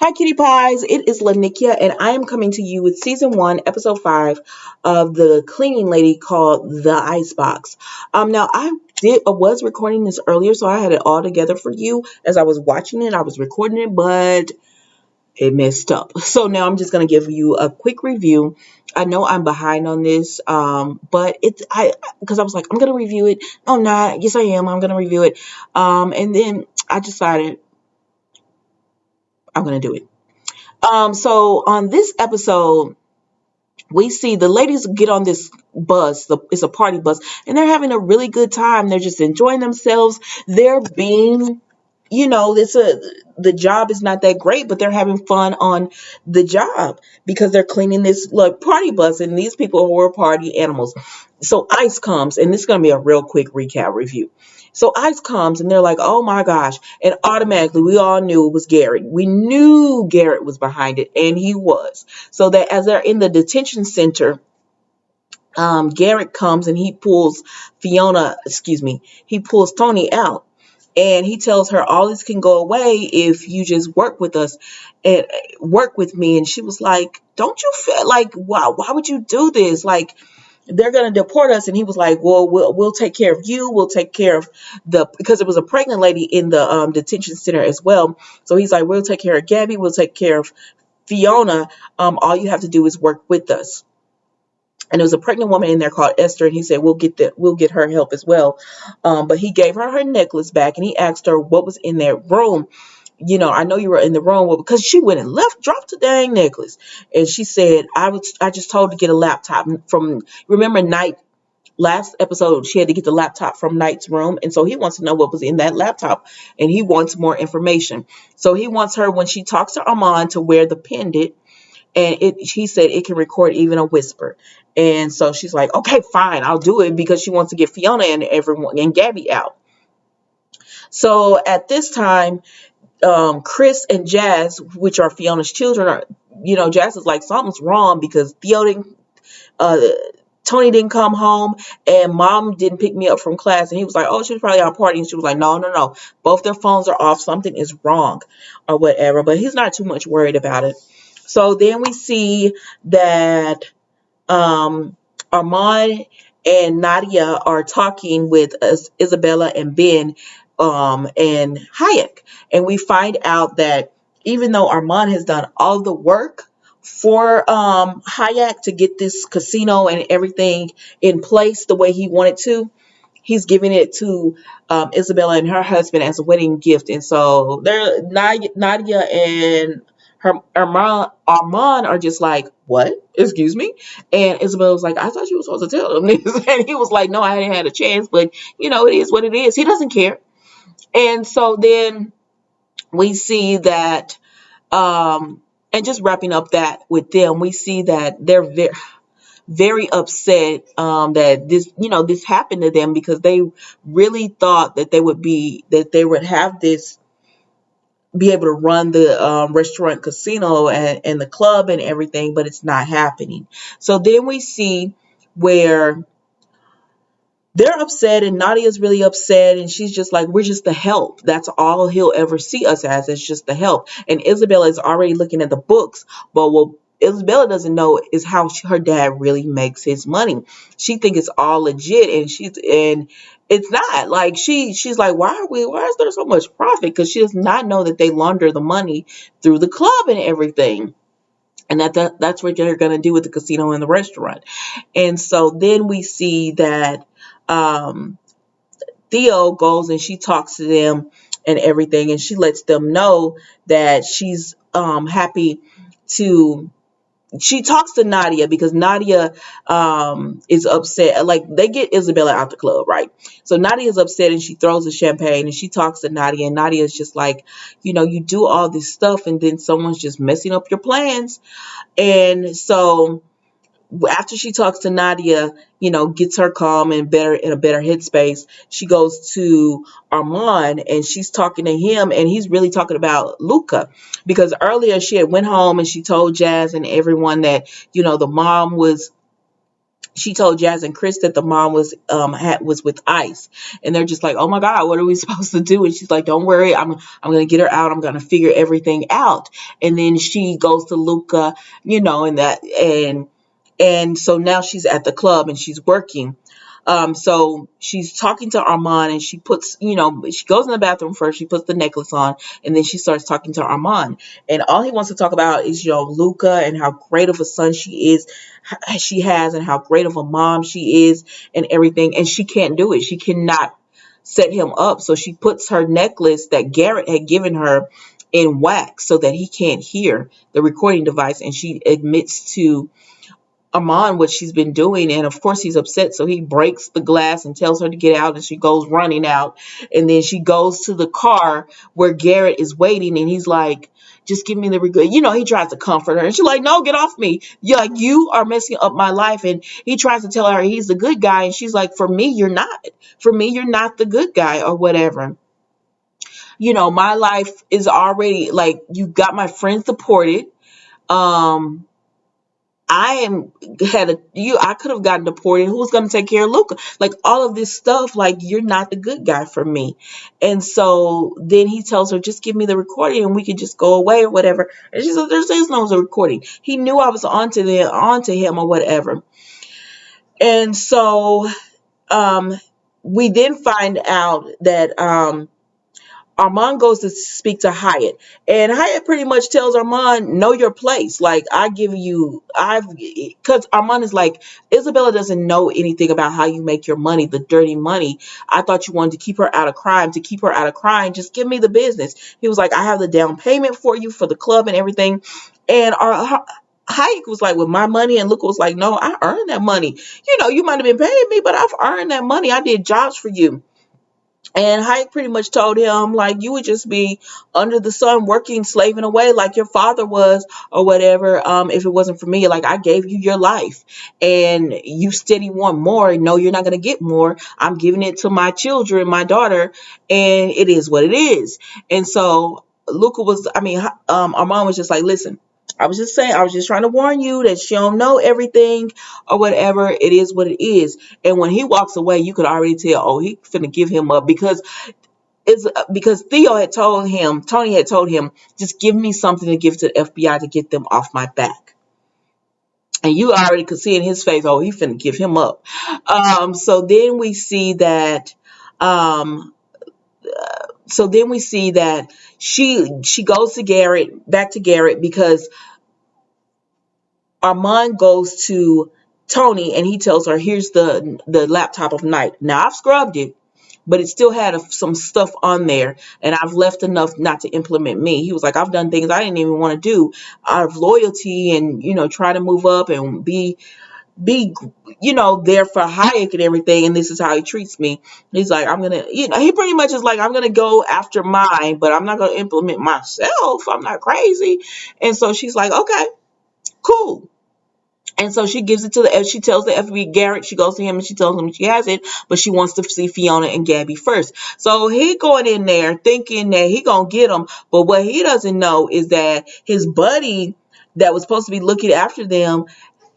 Hi, Cutie Pies. It is Lanickia, and I am coming to you with season 1, episode 5 of the cleaning lady called the Icebox. Now I was recording this earlier, so I had it all together for you as I was watching it. I was recording it, but it messed up. So now I'm just gonna give you a quick review. I know I'm behind on this, but because I was like I'm gonna review it. No, I'm not. Yes, I am. I'm gonna review it. And then I decided I'm gonna do it. So on this episode, we see the ladies get on this bus. It's a party bus, and they're having a really good time. They're just enjoying themselves. They're being, the job is not that great, but they're having fun on the job because they're cleaning this like party bus, and these people were party animals. So Ice comes, and this is gonna be a real quick recap review. So Ice comes, and they're like, "Oh my gosh!" And automatically, we all knew it was Garrett. We knew Garrett was behind it, and he was. So that as they're in the detention center, Garrett comes and he pulls Tony out. And he tells her all this can go away if you just work with us and work with me. And she was like, "Don't you feel like, wow, why would you do this? Like, they're going to deport us." And he was like, "Well, we'll take care of you. We'll take care of because it was a pregnant lady in the detention center as well. So he's like, we'll take care of Gabby. We'll take care of Fiona. All you have to do is work with us." And there was a pregnant woman in there called Esther, and he said, we'll get her help as well. But he gave her necklace back, and he asked her what was in that room. I know you were in the room. Well, because she went and dropped the dang necklace. And she said, I just told her to get a laptop remember Night, last episode, she had to get the laptop from Knight's room. And so he wants to know what was in that laptop, and he wants more information. So he wants her, when she talks to Armand, to wear the pendant. And he said it can record even a whisper. And so she's like, "Okay, fine, I'll do it," because she wants to get Fiona and everyone and Gabby out. So at this time, Chris and Jazz, which are Fiona's children, Jazz is like, something's wrong because Tony didn't come home and mom didn't pick me up from class. And he was like, "Oh, she was probably out partying." She was like, "No, no, no. Both their phones are off. Something is wrong," or whatever. But he's not too much worried about it. So then we see that Armand and Nadia are talking with Isabella and Ben and Hayek. And we find out that even though Armand has done all the work for Hayek to get this casino and everything in place the way he wanted to, he's giving it to Isabella and her husband as a wedding gift. And so Nadia and Armand are just like, "What? Excuse me?" And Isabella was like, "I thought you were supposed to tell them this." And he was like, "No, I hadn't had a chance, but it is what it is." He doesn't care. And so then we see that, and just wrapping up that with them, we see that they're very, very upset that this happened to them, because they really thought that they would have this, be able to run the restaurant, casino, and the club and everything, but it's not happening. So then we see where they're upset, and Nadia's really upset, and she's just like, "We're just the help. That's all he'll ever see us as. It's just the help." And Isabella is already looking at the books, but what Isabella doesn't know is how her dad really makes his money. She thinks it's all legit, and it's not. Like she's like, why is there so much profit? Because she does not know that they launder the money through the club and everything. And that's what they're going to do with the casino and the restaurant. And so then we see that Theo goes and she talks to them and everything, and she lets them know that she's happy to. She talks to Nadia because Nadia is upset. Like, they get Isabella out the club, right? So Nadia is upset, and she throws the champagne, and she talks to Nadia, and Nadia is just like, you do all this stuff, and then someone's just messing up your plans. And so after she talks to Nadia, gets her calm and in a better headspace, she goes to Armand, and she's talking to him, and he's really talking about Luca, because earlier she had went home and she told Jazz and everyone that the mom was she told Jazz and Chris that the mom was with ICE, and they're just like, oh my God, what are we supposed to do? And she's like, don't worry, I'm gonna get her out. I'm gonna figure everything out. And then she goes to Luca, and so now she's at the club and she's working. So she's talking to Armand, and she she goes in the bathroom first. She puts the necklace on, and then she starts talking to Armand. And all he wants to talk about is, Luca, and how great of a son she has, and how great of a mom she is, and everything. And she can't do it. She cannot set him up. So she puts her necklace that Garrett had given her in wax so that he can't hear the recording device. And she admits to Amon what she's been doing, and of course he's upset, so he breaks the glass and tells her to get out, and she goes running out. And then she goes to the car where Garrett is waiting, and he's like, just give me the regret. He tries to comfort her, and she's like, no, get off me. You are messing up my life. And he tries to tell her he's the good guy, and she's like, for me you're not. For me you're not the good guy, or whatever. My life is already, like, you got my friends supported. I could have gotten deported. Who's going to take care of Luca? Like, all of this stuff, like, you're not the good guy for me. And so then he tells her, just give me the recording and we could just go away or whatever. And she says, there's no recording. He knew I was onto him or whatever. And so we then find out that Armand goes to speak to Hyatt, and Hyatt pretty much tells Armand, know your place. Like, because Armand is like, Isabella doesn't know anything about how you make your money, the dirty money. I thought you wanted to keep her out of crime. To keep her out of crime, just give me the business. He was like, I have the down payment for you for the club and everything. And Hyatt was like, with my money, and Luca was like, no, I earned that money. You might have been paying me, but I've earned that money. I did jobs for you. And Hike pretty much told him, like, you would just be under the sun working, slaving away like your father was or whatever. If it wasn't for me, like, I gave you your life and you steady want more. No, you're not going to get more. I'm giving it to my children, my daughter, and it is what it is. And so Armand was just like, listen, I was just trying to warn you that she don't know everything or whatever. It is what it is. And when he walks away, you could already tell, oh, he finna give him up, because Tony had told him, just give me something to give to the FBI to get them off my back. And you already could see in his face, oh, he finna give him up. So then we see that she goes to back to Garrett, because Armand goes to Tony and he tells her, here's the laptop of night. Now, I've scrubbed it, but it still had some stuff on there, and I've left enough not to implement me. He was like, I've done things I didn't even want to do out of loyalty and, try to move up and be there for Hayek and everything, and this is how he treats me. He's like, I'm gonna, he pretty much is like, I'm gonna go after mine, but I'm not gonna implement myself. I'm not crazy. And so she's like, okay, cool. And so she tells the FBI Garrett, she goes to him and she tells him she has it, but she wants to see Fiona and Gabby first. So he going in there thinking that he gonna get them, but what he doesn't know is that his buddy that was supposed to be looking after them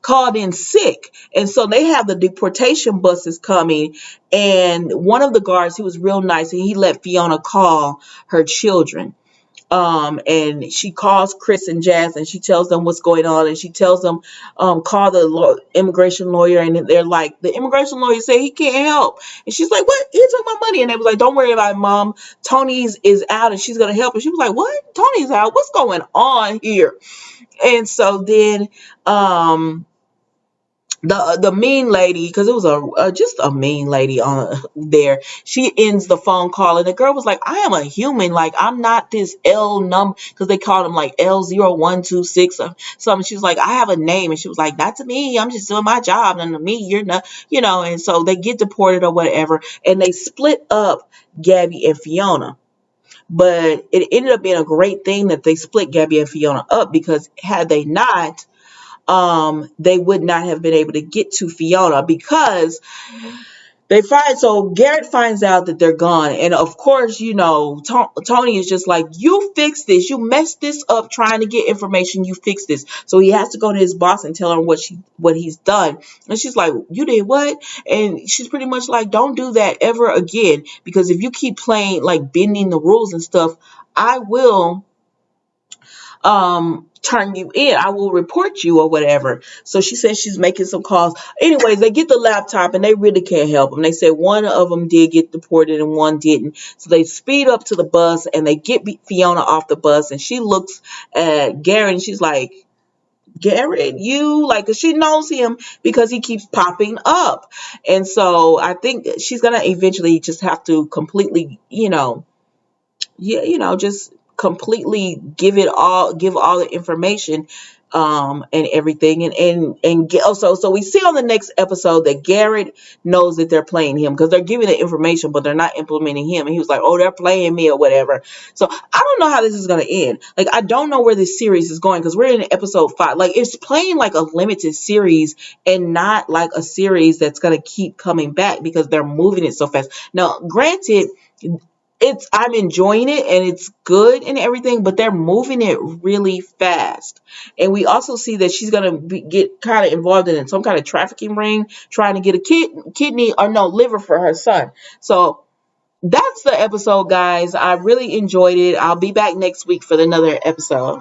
called in sick. And so they have the deportation buses coming, and one of the guards, he was real nice, and he let Fiona call her children. And she calls Chris and Jazz, and she tells them what's going on, and she tells them, call the immigration lawyer. And they're like, the immigration lawyer said he can't help. And she's like, what? He took my money. And they was like, don't worry about it, Mom. Tony's is out and she's going to help. And she was like, what? Tony's out? What's going on here? And so then, the mean lady, because it was just a mean lady on there, she ends the phone call, and the girl was like, I am a human, like, I'm not this L number, because they called him like L0126 or something. She was like, I have a name, and she was like, not to me, I'm just doing my job, and to me you're not, and so they get deported or whatever, and they split up Gabby and Fiona. But it ended up being a great thing that they split Gabby and Fiona up, because had they not, they would not have been able to get to Fiona, because They find so Garrett finds out that they're gone, and of course, Tony is just like, "You fix this. You messed this up trying to get information. You fix this." So he has to go to his boss and tell her what he's done, and she's like, "You did what?" And she's pretty much like, "Don't do that ever again, because if you keep playing like bending the rules and stuff, I will turn you in. I will report you or whatever." So she says she's making some calls. Anyways, they get the laptop and they really can't help them. They say one of them did get deported and one didn't. So they speed up to the bus and they get Fiona off the bus, and she looks at Gary and she's like, "Garrett, you like," 'cause she knows him because he keeps popping up. And so I think she's gonna eventually just have to completely, yeah, just completely give all the information, and everything, and get also. So we see on the next episode that Garrett knows that they're playing him because they're giving the information, but they're not implementing him. And he was like, "Oh, they're playing me or whatever." So I don't know how this is going to end. Like, I don't know where this series is going because we're in episode 5. Like, it's playing like a limited series and not like a series that's going to keep coming back because they're moving it so fast. Now, granted, I'm enjoying it and it's good and everything, but they're moving it really fast. And we also see that she's gonna get kind of involved in some kind of trafficking ring, trying to get a kidney or no liver for her son. So that's the episode, guys. I really enjoyed it. I'll be back next week for another episode.